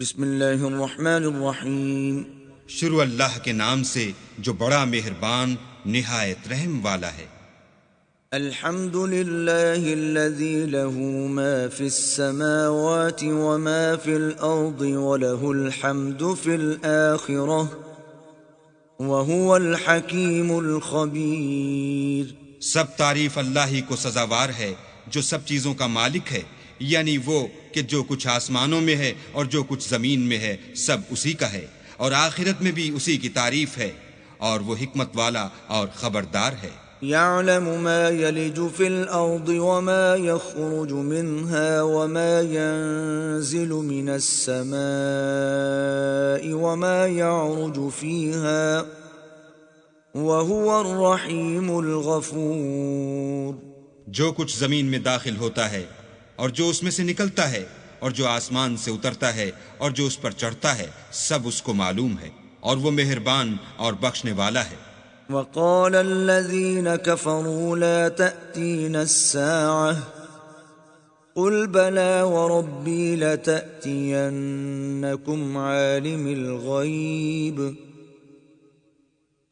بسم اللہ الرحمن الرحیم۔ شروع اللہ کے نام سے جو بڑا مہربان نہایت رحم والا ہے۔ الحمد للہ الذی له ما فی السماوات وما فی الارض وله الحمد فی الآخرہ وهو الحکیم الخبیر۔ سب تعریف اللہ ہی کو سزاوار ہے جو سب چیزوں کا مالک ہے، یعنی وہ کہ جو کچھ آسمانوں میں ہے اور جو کچھ زمین میں ہے سب اسی کا ہے، اور آخرت میں بھی اسی کی تعریف ہے، اور وہ حکمت والا اور خبردار ہے۔ يعلم ما يلج في الأرض وما يخرج منها وما ينزل من السماء وما يعرج فيها وهو الرحيم الغفور۔ جو کچھ زمین میں داخل ہوتا ہے اور جو اس میں سے نکلتا ہے اور جو آسمان سے اترتا ہے اور جو اس پر چڑھتا ہے سب اس کو معلوم ہے، اور وہ مہربان اور بخشنے والا ہے۔ وقال الذين كفروا لا تأتينا الساعة قل بلى وربي لتأتينكم عالم الغيب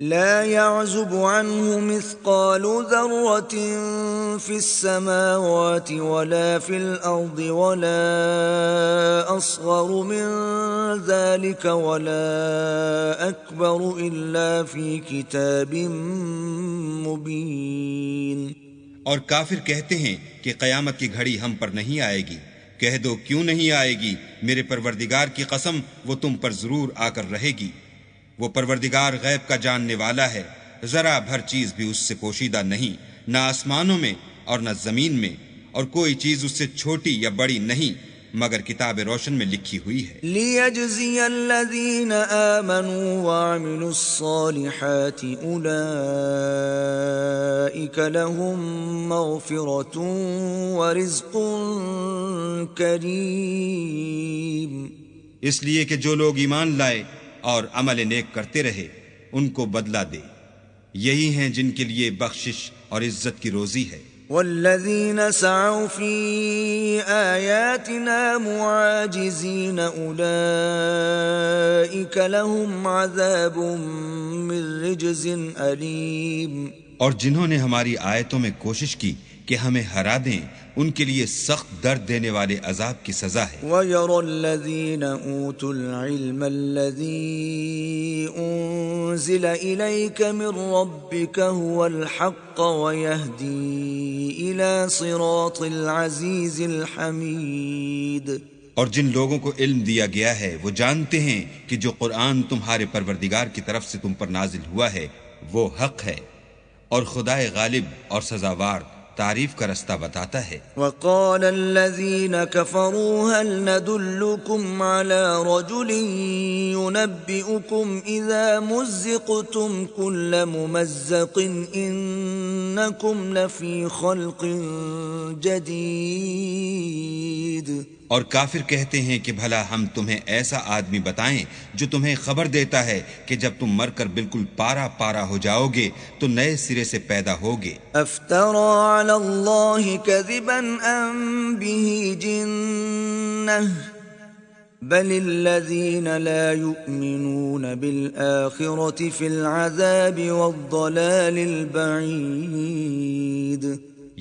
لا يعزب عنه مثقال ذرة في السماوات ولا في الأرض ولا أصغر من ذلك ولا أكبر إلا في كتاب مبين۔ اور کافر کہتے ہیں کہ قیامت کی گھڑی ہم پر نہیں آئے گی۔ کہہ دو کیوں نہیں آئے گی؟ میرے پروردگار کی قسم وہ تم پر ضرور آ کر رہے گی۔ وہ پروردگار غیب کا جاننے والا ہے، ذرا بھر چیز بھی اس سے پوشیدہ نہیں، نہ آسمانوں میں اور نہ زمین میں، اور کوئی چیز اس سے چھوٹی یا بڑی نہیں مگر کتاب روشن میں لکھی ہوئی ہے۔ لِيَجْزِيَ الَّذِينَ آمَنُوا وَعَمِلُوا الصَّالِحَاتِ أُولَئِكَ لَهُم مَّغْفِرَةٌ وَرِزْقٌ كَرِيمٌ۔ اس لیے کہ جو لوگ ایمان لائے اور عمل نیک کرتے رہے ان کو بدلہ دے، یہی ہیں جن کے لیے بخشش اور عزت کی روزی ہے۔ والذین سعوا فی آیاتنا معاجزین اولئک لهم عذاب من رجز علیم۔ اور جنہوں نے ہماری آیتوں میں کوشش کی کہ ہمیں ہرا دیں ان کے لیے سخت درد دینے والے عذاب کی سزا ہے۔ وَيَرَى الَّذِينَ أُوتُوا الْعِلْمَ الَّذِي أُنزِلَ إِلَيْكَ مِن رَّبِّكَ هُوَ الْحَقَّ وَيَهْدِي إِلَى صِرَاطِ الْعَزِيزِ الْحَمِيدِ۔ اور جن لوگوں کو علم دیا گیا ہے وہ جانتے ہیں کہ جو قرآن تمہارے پروردگار کی طرف سے تم پر نازل ہوا ہے وہ حق ہے، اور خدائے غالب اور سزاوار تعریف کا رستہ بتاتا ہے۔ وقال الذين كفروا هل ندلكم على رجل ينبئكم إذا مزقتم كل ممزق إنكم لفي خلق جديد۔ اور کافر کہتے ہیں کہ بھلا ہم تمہیں ایسا آدمی بتائیں جو تمہیں خبر دیتا ہے کہ جب تم مر کر بالکل پارا پارا ہو جاؤ گے تو نئے سرے سے پیدا ہوگے۔ افترى على الله كذبا ام به جنة بل الذين لا يؤمنون بالآخرة في العذاب والضلال البعيد۔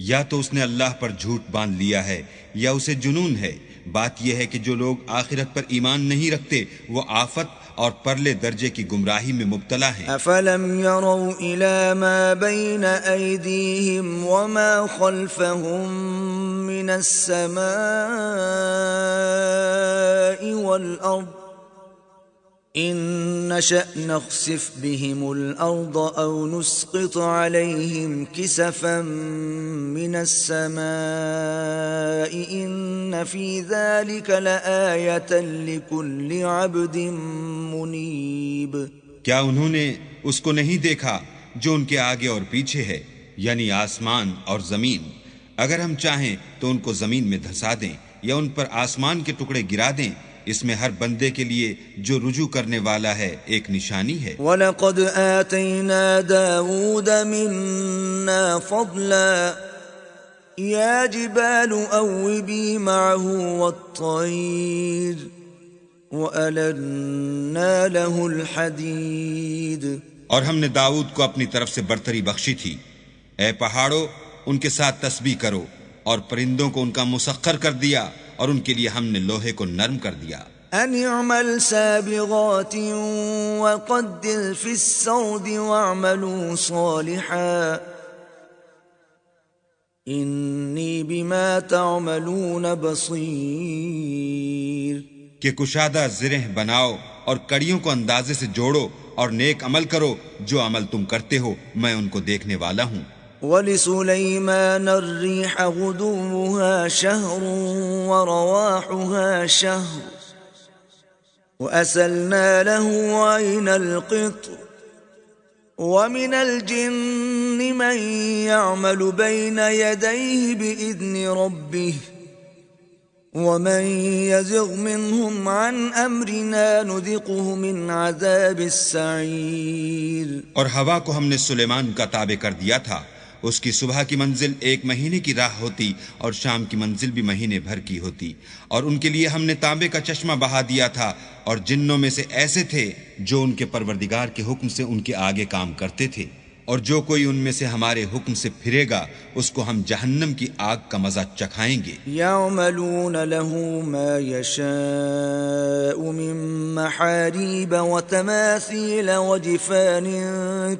یا تو اس نے اللہ پر جھوٹ باندھ لیا ہے یا اسے جنون ہے۔ بات یہ ہے کہ جو لوگ آخرت پر ایمان نہیں رکھتے وہ آفت اور پرلے درجے کی گمراہی میں مبتلا ہیں۔ افلم يروا الى ما بين ايديهم وما خلفهم من السماء والارض ان نشأ نخسف بهم الارض او نسقط عليهم كسفا من السماء ان في ذلك لآية لكل عبد منيب۔ کیا انہوں نے اس کو نہیں دیکھا جو ان کے آگے اور پیچھے ہے، یعنی آسمان اور زمین؟ اگر ہم چاہیں تو ان کو زمین میں دھسا دیں یا ان پر آسمان کے ٹکڑے گرا دیں، اس میں ہر بندے کے لیے جو رجوع کرنے والا ہے ایک نشانی ہے۔ وَلَقَدْ آتَيْنَا دَاوُودَ مِنَّا فَضْلًا يَا جِبَالُ أَوِّبِي مَعَهُ وَالطَّيْرَ وَأَلَنَّا لَهُ الْحَدِيدَ اور ہم نے داؤد کو اپنی طرف سے برتری بخشی تھی۔ اے پہاڑوں، ان کے ساتھ تسبیح کرو، اور پرندوں کو ان کا مسخر کر دیا، اور ان کے لیے ہم نے لوہے کو نرم کر دیا۔ أَنِ اعْمَلْ سَابِغَاتٍ وَقَدِّرْ فِي السَّرْدِ وَاعْمَلُوا صَالِحًا إِنِّي بِمَا تَعْمَلُونَ بَصِيرٌ کہ کشادہ زرہ بناؤ اور کڑیوں کو اندازے سے جوڑو اور نیک عمل کرو، جو عمل تم کرتے ہو میں ان کو دیکھنے والا ہوں۔ وَلِسُلَيْمَانَ الرِّيحَ غُدُوُّهَا شَهْرٌ وَرَوَاحُهَا شَهْرٌ وَأَسَلْنَا لَهُ عَيْنَ الْقِطْرِ وَمِنَ الْجِنِّ مَنْ يَعْمَلُ بَيْنَ يَدَيْهِ بِإِذْنِ رَبِّهِ وَمَنْ يَزِغْ مِنْهُمْ عَنْ أَمْرِنَا نُذِقْهُ مِنْ عَذَابِ السَّعِيرِ اور ہوا کو ہم نے سلیمان کا تابع کر دیا تھا، اس کی صبح کی منزل 1 مہینے کی راہ ہوتی اور شام کی منزل بھی مہینے بھر کی ہوتی، اور ان کے لیے ہم نے تانبے کا چشمہ بہا دیا تھا، اور جنوں میں سے ایسے تھے جو ان کے پروردگار کے حکم سے ان کے آگے کام کرتے تھے، اور جو کوئی ان میں سے ہمارے حکم سے پھرے گا اس کو ہم جہنم کی آگ کا مزہ چکھائیں گے۔ يَعْمَلُونَ لَهُ مَا يَشَاءُ مِن مَّحَارِيبَ وَتَمَاثِيلَ وَجِفَانٍ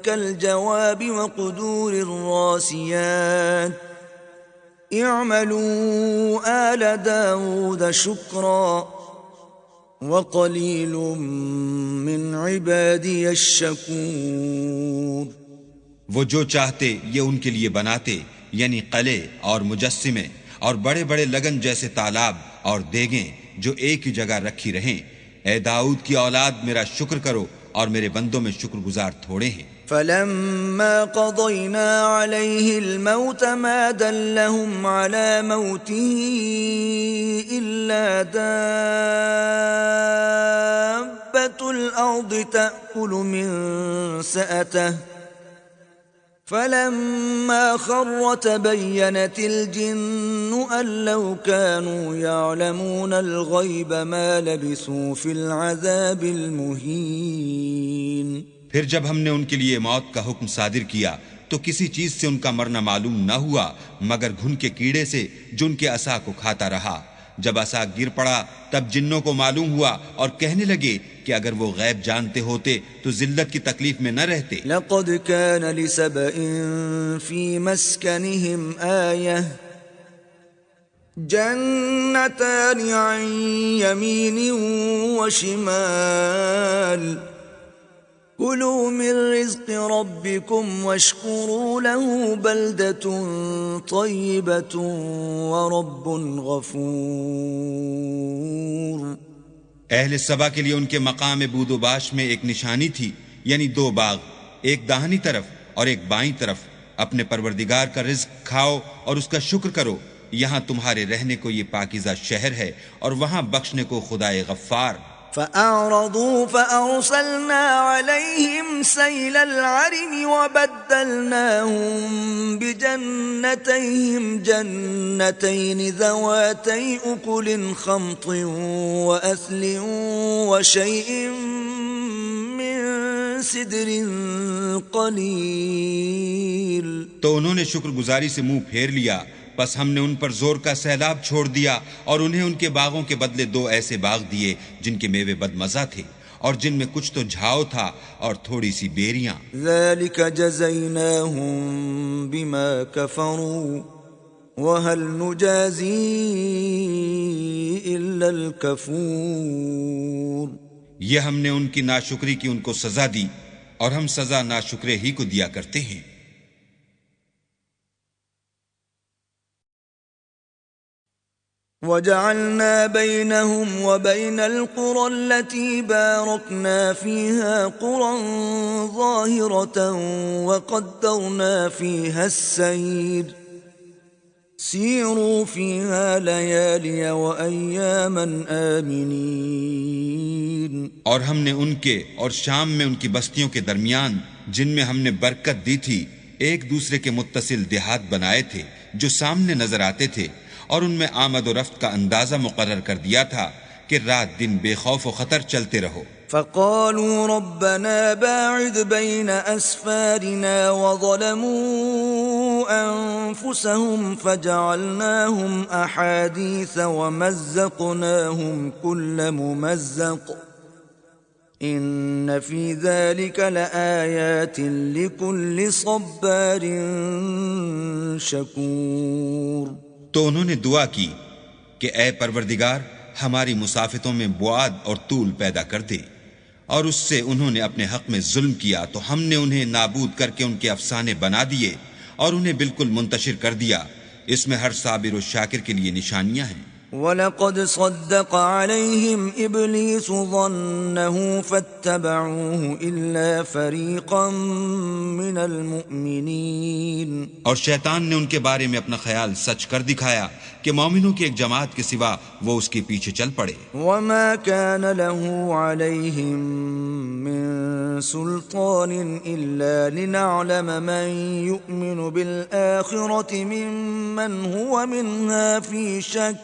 كَالْجَوَابِ وَقُدُورٍ الرَّاسِيَاتِ اعْمَلُوا آلَ دَاوُودَ شُكْرًا وَقَلِيلٌ مِّنْ عِبَادِيَ الشَّكُورُ وہ جو چاہتے یہ ان کے لیے بناتے، یعنی قلعے اور مجسمے اور بڑے بڑے لگن جیسے تالاب اور دیگیں جو ایک ہی جگہ رکھی رہیں۔ اے داؤد کی اولاد، میرا شکر کرو، اور میرے بندوں میں شکر گزار تھوڑے ہیں۔ فَلَمَّا قَضَيْنَا عَلَيْهِ الْمَوْتَ مَا دَلَّهُمْ عَلَى مَوْتِهِ إِلَّا دَابَّةُ الْأَرْضِ تَأْكُلُ مِنْ سَأَتَهُ فَلَمَّا خَرَّ تَبَيَّنَتِ الْجِنُّ أَن لَّوْ كَانُوا يَعْلَمُونَ الْغَيْبَ مَا لَبِثُوا فِي الْعَذَابِ الْمُهِينِ پھر جب ہم نے ان کے لیے موت کا حکم صادر کیا تو کسی چیز سے ان کا مرنا معلوم نہ ہوا مگر گھن کے کیڑے سے جو ان کے عصا کو کھاتا رہا۔ جب عصا گر پڑا تب جنوں کو معلوم ہوا اور کہنے لگے کہ اگر وہ غیب جانتے ہوتے تو ذلت کی تکلیف میں نہ رہتے۔ لَقَدْ كَانَ لِسَبَإٍ فِي مَسْكَنِهِمْ آيَةٌ جَنَّتَانِ عَنْ يَمِينٍ وَشِمَالٍ كُلُوا مِنْ رِزْقِ رَبِّكُمْ وَاشْكُرُوا لَهُ بَلْدَةٌ طَيِّبَةٌ وَرَبٌّ غَفُورٌ اہل سبا کے لیے ان کے مقام بود و باش میں ایک نشانی تھی، یعنی 2 باغ، ایک داہنی طرف اور ایک بائیں طرف۔ اپنے پروردگار کا رزق کھاؤ اور اس کا شکر کرو، یہاں تمہارے رہنے کو یہ پاکیزہ شہر ہے اور وہاں بخشنے کو خدائے غفار۔ فَأَعْرَضُوا فَأَرْسَلْنَا عَلَيْهِمْ سَيْلَ الْعَرِمِ وَبَدَّلْنَاهُمْ بِجَنَّتَيْهِمْ جَنَّتَيْنِ ذَوَاتَيْ أُكُلٍ خَمْطٍ وَأَثْلٍ وَشَيْءٍ مِّن سِدْرٍ قَلِيلٍ تو انہوں نے شکر گزاری سے منہ پھیر لیا، بس ہم نے ان پر زور کا سیلاب چھوڑ دیا اور انہیں ان کے باغوں کے بدلے 2 ایسے باغ دیے جن کے میوے بدمزہ تھے اور جن میں کچھ تو جھاؤ تھا اور تھوڑی سی بیریاں۔ ذَلِكَ جَزَيْنَاهُمْ بِمَا كَفَرُوا وَهَلْ نُجَازِي إِلَّا الْكَفُورَ یہ ہم نے ان کی ناشکری کی ان کو سزا دی، اور ہم سزا ناشکرے ہی کو دیا کرتے ہیں۔ وَجَعَلْنَا بَيْنَهُمْ وَبَيْنَ الْقُرَى الَّتِي بَارَكْنَا فِيهَا قُرًى ظَاهِرَةً وَقَدَّرْنَا فِيهَا السَّيْرَ سِيرُوا فِيهَا لَيَالِيَ وَأَيَّامًا آمِنِينَ اور ہم نے ان کے اور شام میں ان کی بستیوں کے درمیان جن میں ہم نے برکت دی تھی ایک دوسرے کے متصل دیہات بنائے تھے جو سامنے نظر آتے تھے، اور ان میں آمد و رفت کا اندازہ مقرر کر دیا تھا کہ رات دن بے خوف و خطر چلتے رہو۔ فقالوا ربنا باعد بين أسفارنا وظلموا أنفسهم فجعلناهم أحاديث ومزقناهم كل ممزق إن في ذلك لآيات لكل صبار شكور۔ تو انہوں نے دعا کی کہ اے پروردگار ہماری مسافتوں میں بعد اور طول پیدا کر دے، اور اس سے انہوں نے اپنے حق میں ظلم کیا تو ہم نے انہیں نابود کر کے ان کے افسانے بنا دیے اور انہیں بالکل منتشر کر دیا۔ اس میں ہر صابر و شاکر کے لیے نشانیاں ہیں۔ وَلَقَدْ صَدَّقَ عَلَيْهِمْ إِبْلِيسُ ظَنَّهُ فَاتَّبَعُوهُ إِلَّا فَرِيقًا مِّنَ الْمُؤْمِنِينَ، اور شیطان نے ان کے بارے میں اپنا خیال سچ کر دکھایا کہ مومنوں کی ایک جماعت کے سوا وہ اس کے پیچھے چل پڑے۔ وَمَا كَانَ لَهُ عَلَيْهِمْ مِّن سُلْطَانٍ إِلَّا لِنَعْلَمَ مَن يُؤْمِنُ بِالْآخِرَةِ مِمَّنْ هُوَ مِنْهَا فِي شَكٍّ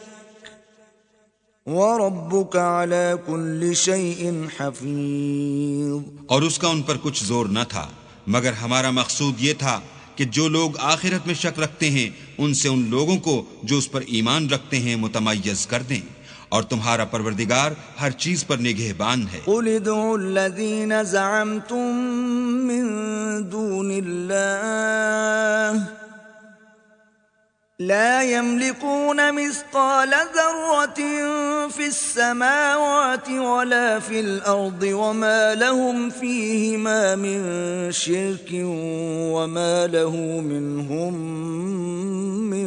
وَرَبُّكَ عَلَى كُلِّ شَيْءٍ حَفِيظٌ۔ اور اس کا ان پر کچھ زور نہ تھا، مگر ہمارا مقصود یہ تھا کہ جو لوگ آخرت میں شک رکھتے ہیں ان سے ان لوگوں کو جو اس پر ایمان رکھتے ہیں متمیز کر دیں، اور تمہارا پروردگار ہر چیز پر نگہبان ہے۔ قُلِ ادْعُوا الَّذِينَ زَعَمْتُم مِّن دُونِ اللَّهِ لا يملكون مثقال ذرة في السماوات ولا في الأرض وما لهم فيهما من شرك وما له منهم من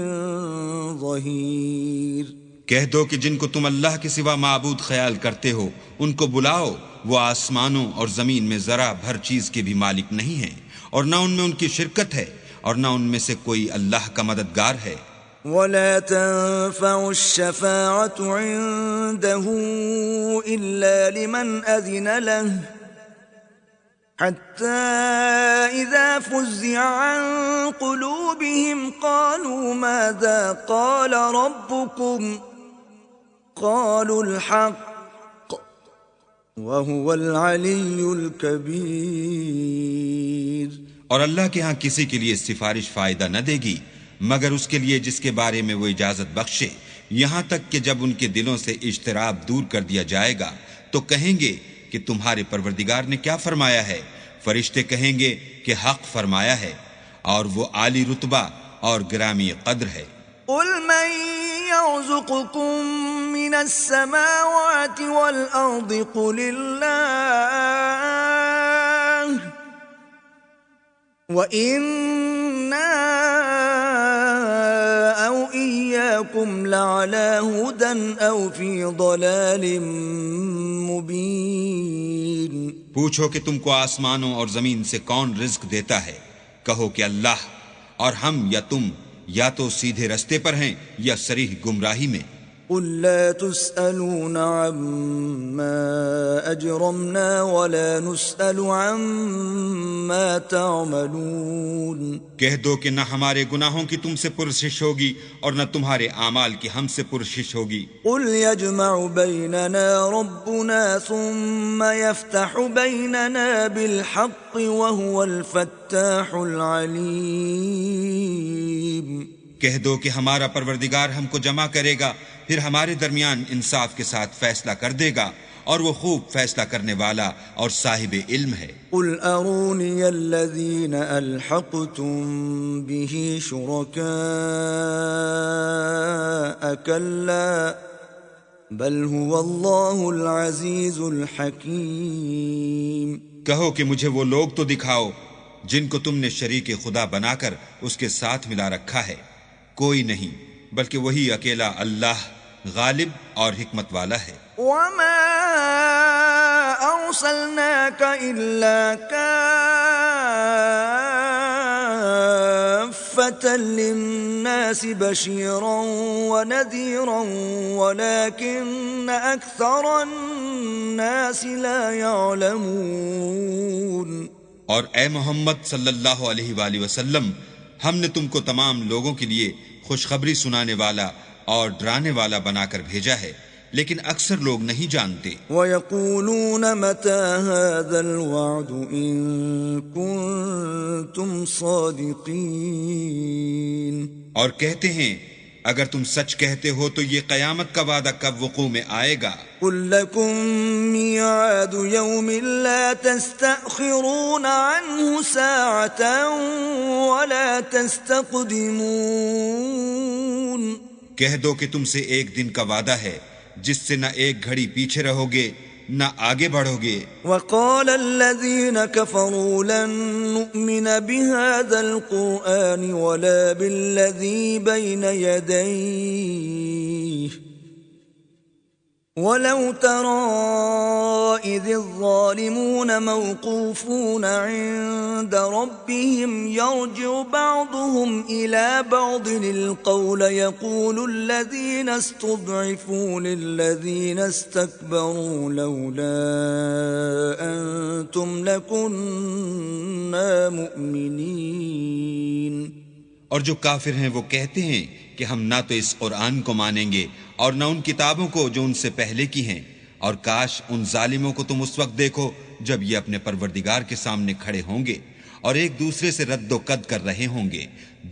ظهير۔ کہہ دو کہ جن کو تم اللہ کے سوا معبود خیال کرتے ہو ان کو بلاؤ، وہ آسمانوں اور زمین میں ذرا بھر چیز کے بھی مالک نہیں ہیں، اور نہ ان میں ان کی شرکت ہے اور نہ ان میں سے کوئی اللہ کا مددگار ہے۔ وَلَا تَنفَعُ الشَّفَاعَةُ عِندَهُ إِلَّا لِمَنْ أَذِنَ لَهُ حَتَّى إِذَا فُزِّعَ عَنْ قُلُوبِهِمْ قَالُوا مَاذَا قَالَ رَبُّكُمْ قَالُوا الْحَقَّ وَهُوَ الْعَلِيُّ الْكَبِيرُ۔ اور اللہ کے ہاں کسی کے لیے سفارش فائدہ نہ دے گی مگر اس کے لیے جس کے بارے میں وہ اجازت بخشے، یہاں تک کہ جب ان کے دلوں سے اجتراب دور کر دیا جائے گا تو کہیں گے کہ تمہارے پروردگار نے کیا فرمایا ہے؟ فرشتے کہیں گے کہ حق فرمایا ہے، اور وہ عالی رتبہ اور گرامی قدر ہے۔ قُلْ مَن يَرْزُقُكُم مِّنَ السَّمَاوَاتِ وَالْأَرْضِ قُلِ اللَّهُ وَإِنَّا أَوْ إِيَّاكُمْ لَعَلَى هُدًى أَوْ فِي ضَلَالٍ مُبِينٍ۔ پوچھو کہ تم کو آسمانوں اور زمین سے کون رزق دیتا ہے؟ کہو کہ اللہ، اور ہم یا تم یا تو سیدھے رستے پر ہیں یا صریح گمراہی میں۔ قُل لَّا تُسْأَلُونَ عَمَّا أَجْرَمْنَا وَلَا نُسْأَلُ عَمَّا تَعْمَلُونَ۔ کہہ دو کہ نہ ہمارے گناہوں کی تم سے پرسش ہوگی اور نہ تمہارے اعمال کی ہم سے پرسش ہوگی۔ قُلْ يَجْمَعُ بَيْنَنَا رَبُّنَا ثُمَّ يَفْتَحُ بَيْنَنَا بِالْحَقِّ وَهُوَ الْفَتَّاحُ الْعَلِيمُ۔ کہہ دو کہ ہمارا پروردگار ہم کو جمع کرے گا، پھر ہمارے درمیان انصاف کے ساتھ فیصلہ کر دے گا، اور وہ خوب فیصلہ کرنے والا اور صاحب علم ہے۔ قُلْ أَرُونِيَ الَّذِينَ أَلْحَقْتُمْ بِهِ شُرَكَاءَ كَلَّا بَلْ هُوَ اللَّهُ الْعَزِيزُ الْحَكِيمُ۔ کہو کہ مجھے وہ لوگ تو دکھاؤ جن کو تم نے شریک خدا بنا کر اس کے ساتھ ملا رکھا ہے۔ کوئی نہیں بلکہ وہی اکیلا اللہ غالب اور حکمت والا ہے۔ وَمَا أَرْسَلْنَاكَ إِلَّا كَافَّةً لِلنَّاسِ بَشِيرًا وَنَذِيرًا وَلَكِنَّ أَكْثَرَ النَّاسِ لَا يَعْلَمُونَ۔ اور اے محمد صلی اللہ علیہ وآلہ وسلم، ہم نے تم کو تمام لوگوں کے لیے خوشخبری سنانے والا اور ڈرانے والا بنا کر بھیجا ہے، لیکن اکثر لوگ نہیں جانتے. وَيَقُولُونَ مَتَى هَذَا الْوَعْدُ إِن كُنتُمْ صَادِقِينَ. اور کہتے ہیں اگر تم سچ کہتے ہو تو یہ قیامت کا وعدہ کب وقوع میں آئے گا. قُل لَّكُم مِّيعَادُ يَوْمٍ لَّا تَسْتَأْخِرُونَ عَنْهُ سَاعَةً وَلَا تَسْتَقْدِمُونَ. کہہ دو کہ تم سے ایک دن کا وعدہ ہے جس سے نہ ایک گھڑی پیچھے رہو گے نہ آگے بڑھو گے. وَقَالَ الَّذِينَ كَفَرُوا لَن نُّؤْمِنَ بِهَذَا الْقُرْآنِ وَلَا بِالَّذِي بَيْنَ يَدَيْهِ وَلَوْ تَرَىٰ إِذِ الظَّالِمُونَ مَوْقُوفُونَ عِندَ رَبِّهِمْ يَرْجِعُ بَعْضُهُمْ إِلَىٰ بَعْضٍ الْقَوْلَ يَقُولُ الَّذِينَ اسْتُضْعِفُوا لِلَّذِينَ اسْتَكْبَرُوا لَوْلَا أَنتُمْ لَكُنَّا مُؤْمِنِينَ. اور جو کافر ہیں وہ کہتے ہیں کہ ہم نہ تو اس قرآن کو مانیں گے اور نہ ان کتابوں کو جو ان سے پہلے کی ہیں، اور کاش ان ظالموں کو تم اس وقت دیکھو جب یہ اپنے پروردگار کے سامنے کھڑے ہوں گے اور ایک دوسرے سے رد و قد کر رہے ہوں گے.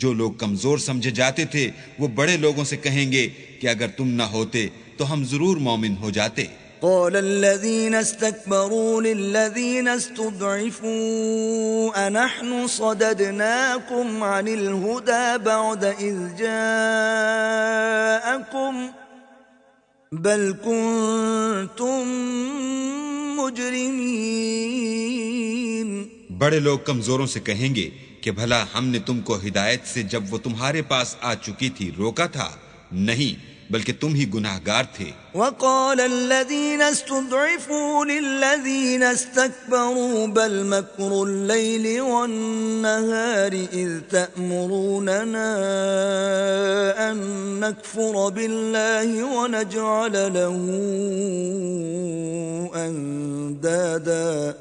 جو لوگ کمزور سمجھے جاتے تھے وہ بڑے لوگوں سے کہیں گے کہ اگر تم نہ ہوتے تو ہم ضرور مومن ہو جاتے. قال الذين استكبروا للذين استضعفوا أنحن صددناكم عن الهدى بعد إذ جاءكم بل كنتم مجرمين. بڑے لوگ کمزوروں سے کہیں گے کہ بھلا ہم نے تم کو ہدایت سے جب وہ تمہارے پاس آ چکی تھی روکا تھا؟ نہیں، بلکہ تم ہی گناہگار تھے. وقال الذين استضعفوا للذين استكبروا بل مكر الليل والنهار إذ تأمروننا أن نكفر بالله ونجعل له أندادا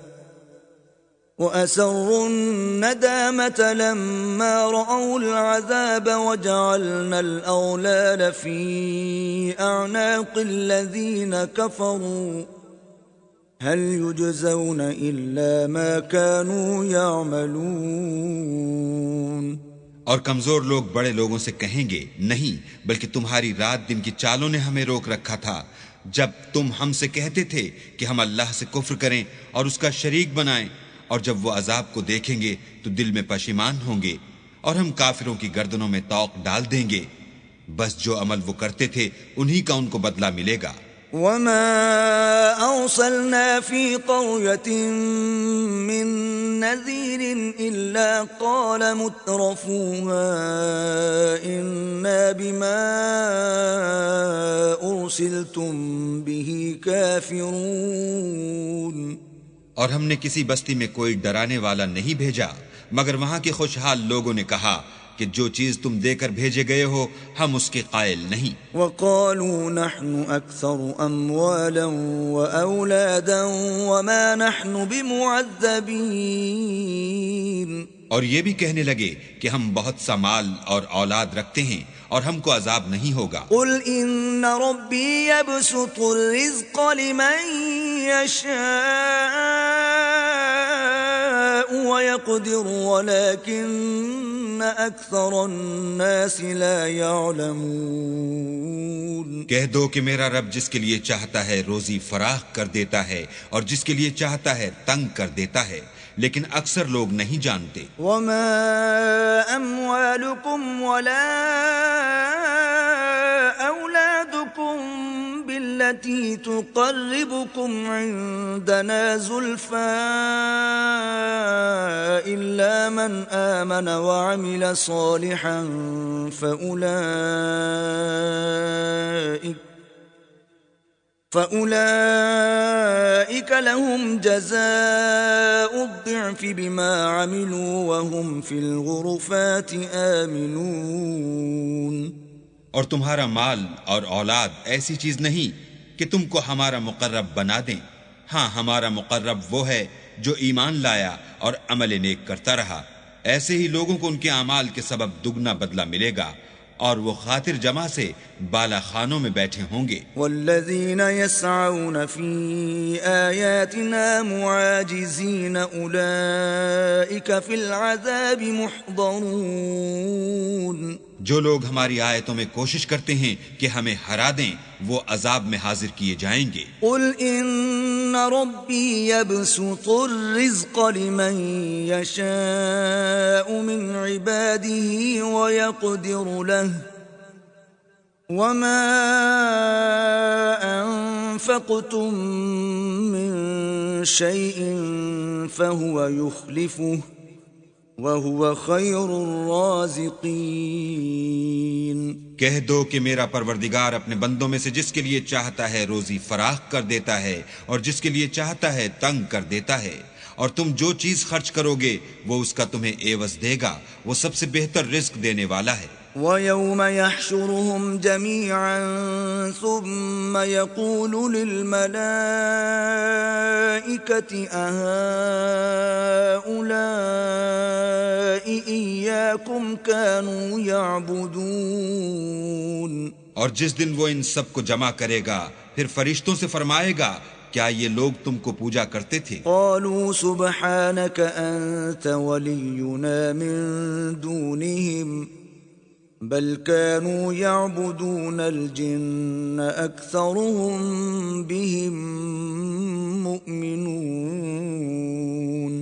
وَأَسَرُّوا النَّدَامَةَ لَمَّا رَأَوُا الْعَذَابَ وَجَعَلْنَا الْأَغْلَالَ فِي أَعْنَاقِ الَّذِينَ كَفَرُوا هَلْ يُجْزَوْنَ إِلَّا مَا كَانُوا يَعْمَلُونَ. اور کمزور لوگ بڑے لوگوں سے کہیں گے نہیں، بلکہ تمہاری رات دن کی چالوں نے ہمیں روک رکھا تھا جب تم ہم سے کہتے تھے کہ ہم اللہ سے کفر کریں اور اس کا شریک بنائیں، اور جب وہ عذاب کو دیکھیں گے تو دل میں پشیمان ہوں گے اور ہم کافروں کی گردنوں میں طوق ڈال دیں گے. بس جو عمل وہ کرتے تھے انہی کا ان کو بدلہ ملے گا. وَمَا أَرْسَلْنَا فِي قَرْيَةٍ مِّن نَّذِيرٍ إِلَّا قَالَ مُتْرَفُوهَا إِنَّا بِمَا أُرْسِلْتُم بِهِ كَافِرُونَ. اور ہم نے کسی بستی میں کوئی ڈرانے والا نہیں بھیجا مگر وہاں کے خوشحال لوگوں نے کہا کہ جو چیز تم دے کر بھیجے گئے ہو ہم اس کے قائل نہیں. وَقَالُوا نَحْنُ أَكْثَرُ أَمْوَالًا وَأَوْلَادًا وَمَا نَحْنُ بِمُعَذَّبِينَ. اور یہ بھی کہنے لگے کہ ہم بہت سا مال اور اولاد رکھتے ہیں اور ہم کو عذاب نہیں ہوگا. قُلْ إِنَّ رَبِّي يَبْسُطُ الرِّزْقَ لِمَن يَشَاءُ وَيَقْدِرُ وَلَكِنَّ أَكْثَرَ النَّاسِ لَا يَعْلَمُونَ. کہہ دو کہ میرا رب جس کے لیے چاہتا ہے روزی فراخ کر دیتا ہے اور جس کے لیے چاہتا ہے تنگ کر دیتا ہے، لیکن اکثر لوگ نہیں جانتے. وَمَا أَمْوَالُكُمْ وَلَا أَوْلَادُكُمْ بِالَّتِي تُقَرِّبُكُمْ عِندَنَا زُلْفَىٰ إِلَّا مَنْ آمَنَ وَعَمِلَ صَالِحًا فَأُولَئِكَ لَهُمْ جَزَاءُ الضِّعْفِ بِمَا عَمِلُوا وَهُمْ فِي الْغُرُفَاتِ آمِنُونَ. اور تمہارا مال اور اولاد ایسی چیز نہیں کہ تم کو ہمارا مقرب بنا دیں. ہاں، ہمارا مقرب وہ ہے جو ایمان لایا اور عمل نیک کرتا رہا. ایسے ہی لوگوں کو ان کے اعمال کے سبب دگنا بدلہ ملے گا اور وہ خاطر جمع سے بالا خانوں میں بیٹھے ہوں گے. والذین یسعون فی آیاتنا معاجزین اولئک فی العذاب محضرون. جو لوگ ہماری آیتوں میں کوشش کرتے ہیں کہ ہمیں ہرا دیں وہ عذاب میں حاضر کیے جائیں گے. قل ان ربی یبسط الرزق لمن یشاء من عباده ویقدر له وما انفقتم من شیء فهو يخلفه وَهُوَ خَيْرُ الرَّازِقِينَ. کہہ دو کہ میرا پروردگار اپنے بندوں میں سے جس کے لیے چاہتا ہے روزی فراخ کر دیتا ہے اور جس کے لیے چاہتا ہے تنگ کر دیتا ہے، اور تم جو چیز خرچ کرو گے وہ اس کا تمہیں عوض دے گا، وہ سب سے بہتر رزق دینے والا ہے. وَيَوْمَ يَحْشُرُهُمْ جَمِيعًا ثُمَّ يَقُولُ لِلْمَلَائِكَةِ أَهَؤُلَاءِ إِيَّاكُمْ كَانُوا يَعْبُدُونَ. اور جس دن وہ ان سب کو جمع کرے گا پھر فرشتوں سے فرمائے گا کیا یہ لوگ تم کو پوجا کرتے تھے؟ قالوا سبحانك أنت ولينا من دونهم بل كانوا يعبدون الجن أكثرهم بهم مؤمنون.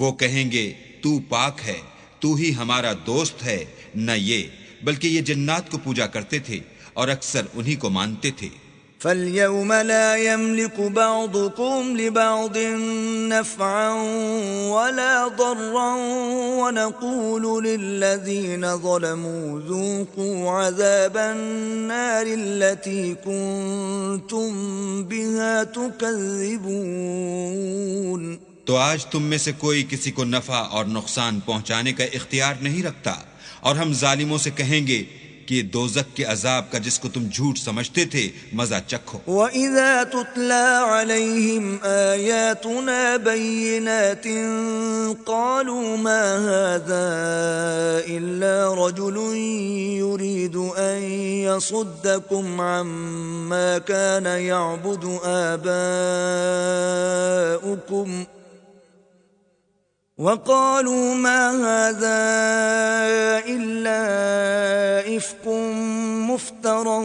وہ کہیں گے تو پاک ہے، تو ہی ہمارا دوست ہے، نہ یہ بلکہ یہ جنات کو پوجا کرتے تھے اور اکثر انہی کو مانتے تھے. فَالْيَوْمَ لَا يَمْلِكُ بَعْضُكُمْ لِبَعْضٍ نَفْعًا وَلَا ضَرًّا وَنَقُولُ لِلَّذِينَ ظَلَمُوا ذُوقُوا عَذَابَ النَّارِ الَّتِي كُنتُمْ بِهَا تُكَذِّبُونَ. تو آج تم میں سے کوئی کسی کو نفع اور نقصان پہنچانے کا اختیار نہیں رکھتا، اور ہم ظالموں سے کہیں گے کہ دوزخ کے عذاب کا جس کو تم جھوٹ سمجھتے تھے مزہ چکھو. وَإِذَا تُتْلَى عَلَيْهِمْ آيَاتُنَا بَيِّنَاتٍ قَالُوا مَا هَذَا إِلَّا رَجُلٌ يُرِيدُ أَن يَصُدَّكُمْ عَمَّا كَانَ يَعْبُدُ آبَاؤُكُمْ وَقَالُوا مَا هَذَا إِلَّا إِفْكٌ مُفْتَرًى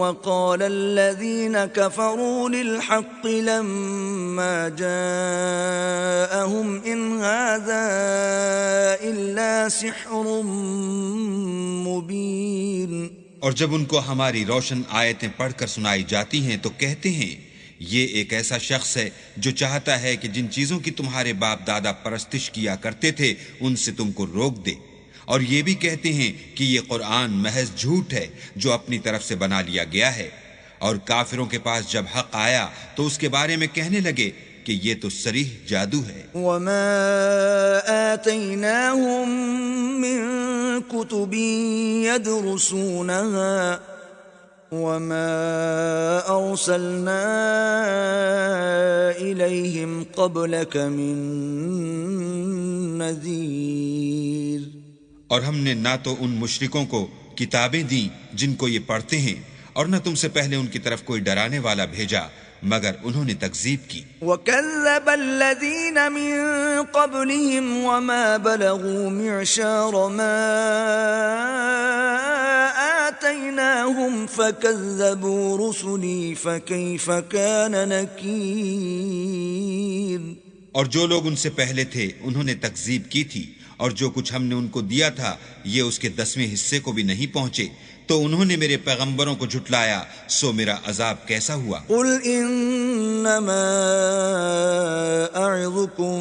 وَقَالَ الَّذِينَ كَفَرُوا لِلْحَقِّ لَمَّا جَاءَهُمْ إِنْ هَذَا إِلَّا سِحْرٌ مُبِينٌ. اور جب ان کو ہماری روشن آیتیں پڑھ کر سنائی جاتی ہیں تو کہتے ہیں یہ ایک ایسا شخص ہے جو چاہتا ہے کہ جن چیزوں کی تمہارے باپ دادا پرستش کیا کرتے تھے ان سے تم کو روک دے، اور یہ بھی کہتے ہیں کہ یہ قرآن محض جھوٹ ہے جو اپنی طرف سے بنا لیا گیا ہے. اور کافروں کے پاس جب حق آیا تو اس کے بارے میں کہنے لگے کہ یہ تو صریح جادو ہے. وَمَا آتَيْنَاهُم مِّن كُتُبٍ يَدْرُسُونَهَا وَمَا أَرْسَلْنَا إِلَيْهِمْ قَبْلَكَ مِن نَذِيرٍ. اور ہم نے نہ تو ان مشرکوں کو کتابیں دیں جن کو یہ پڑھتے ہیں، اور نہ تم سے پہلے ان کی طرف کوئی ڈرانے والا بھیجا مگر انہوں نے تکذیب کی. وَكَذَّبَ الَّذِينَ مِن قَبْلِهِمْ وَمَا بَلَغُوا مِعْشَارَ مَا آتَيْنَاهُمْ فَكَذَّبُوا رُسُلِي فَكَيْفَ كَانَ نَكِيرٌ. اور جو لوگ ان سے پہلے تھے انہوں نے تکذیب کی تھی، اور جو کچھ ہم نے ان کو دیا تھا یہ اس کے 10ویں حصے کو بھی نہیں پہنچے، تو انہوں نے میرے پیغمبروں کو جھٹلایا، سو میرا عذاب کیسا ہوا. قل انما اعظكم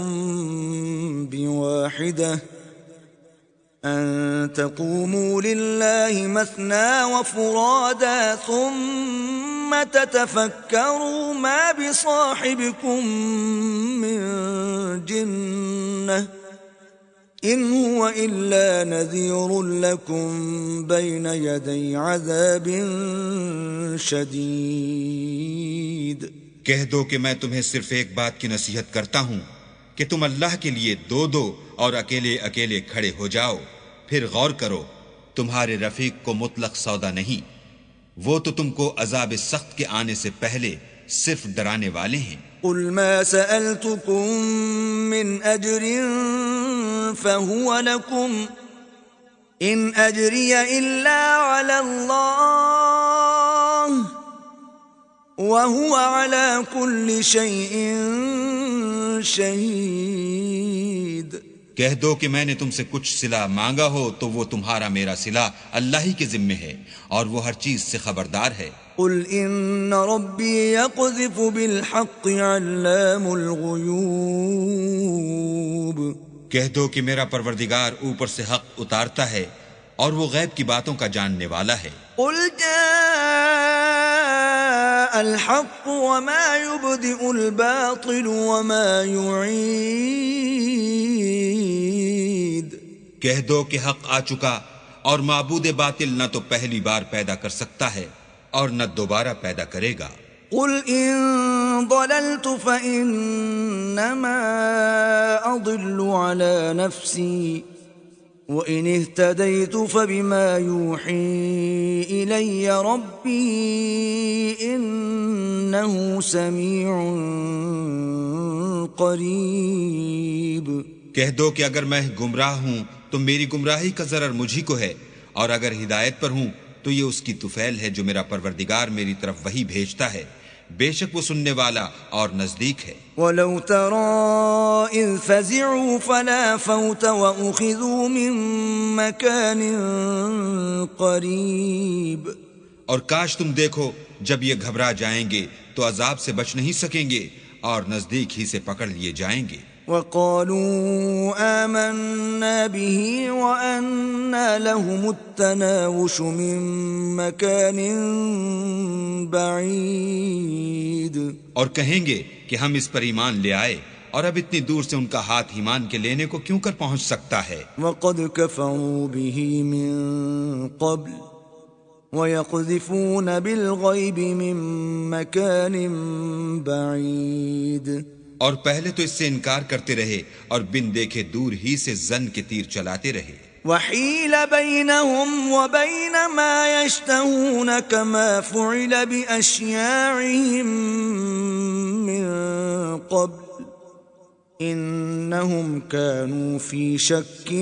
بواحدة ان تقوموا لله مثنى وفرادا ثم تتفكروا ما بصاحبكم من جنة إن هو إلا نذير لكم بين يدي عذاب شديد. کہہ دو کہ میں تمہیں صرف ایک بات کی نصیحت کرتا ہوں کہ تم اللہ کے لیے دو دو اور اکیلے اکیلے کھڑے ہو جاؤ، پھر غور کرو تمہارے رفیق کو مطلق سودا نہیں، وہ تو تم کو عذاب سخت کے آنے سے پہلے صرف ڈرانے والے ہیں۔ قل ما سألتكم من أجر فهو لكم إن أجري إلا على الله وهو على كل شيء شهيد۔ کہہ دو کہ میں نے تم سے کچھ صلہ مانگا ہو تو وہ تمہارا میرا صلہ اللہ ہی کے ذمے ہے، اور وہ ہر چیز سے خبردار ہے۔ قل إن ربي يقذف بالحق علام الغيوب۔ کہہ دو کہ میرا پروردگار اوپر سے حق اتارتا ہے اور وہ غیب کی باتوں کا جاننے والا ہے۔ قل جاء الحق وما يبدئ الباطل وما يعيد۔ کہہ دو کہ حق آ چکا اور معبود باطل نہ تو پہلی بار پیدا کر سکتا ہے اور نہ دوبارہ پیدا کرے گا۔ قل إن ضللت فإنما أضل على نفسي وإن اهتديت فبما يوحي إلي ربي إنه سميع قريب۔ کہہ دو کہ اگر میں گمراہ ہوں تو میری گمراہی کا ضرر مجھی کو ہے، اور اگر ہدایت پر ہوں تو یہ اس کی طفیل ہے جو میرا پروردگار میری طرف وحی بھیجتا ہے، بے شک وہ سننے والا اور نزدیک ہے۔ وَلَوْ تَرَى إِذْ فَزِعُوا فَلَا فَوْتَ وَأُخِذُوا مِن مَّكَانٍ قَرِيبٍ۔ اور کاش تم دیکھو جب یہ گھبرا جائیں گے تو عذاب سے بچ نہیں سکیں گے اور نزدیک ہی سے پکڑ لیے جائیں گے۔ وَقَالُوا آمَنَّا بِهِ وَأَنَّا لَهُمُ التَّنَاوُشُ مِن مَّكَانٍ بَعِيدٍ۔ اور کہیں گے کہ ہم اس پر ایمان لے آئے، اور اب اتنی دور سے ان کا ہاتھ ایمان کے لینے کو کیوں کر پہنچ سکتا ہے۔ وَقَدْ كَفَرُوا بِهِ مِن قَبْلُ وَيَقْذِفُونَ بِالْغَيْبِ مِن مَّكَانٍ بَعِيدٍ۔ اور پہلے تو اس سے انکار کرتے رہے اور بن دیکھے دور ہی سے زن کے تیر چلاتے رہے۔ وَحِيلَ بَيْنَهُمْ وَبَيْنَ مَا يَشْتَهُونَ كَمَا فُعِلَ بِأَشْيَاعِهِمْ مِن قَبْلُ إِنَّهُمْ كَانُوا فِي شَكٍّ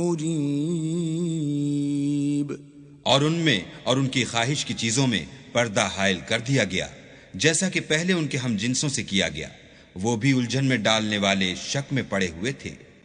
مُّرِيبٍ۔ اور ان میں اور ان کی خواہش کی چیزوں میں پردہ حائل کر دیا گیا، جیسا کہ پہلے ان کے ہم جنسوں سے کیا گیا، وہ بھی الجھن میں ڈالنے والے شک میں پڑے ہوئے تھے۔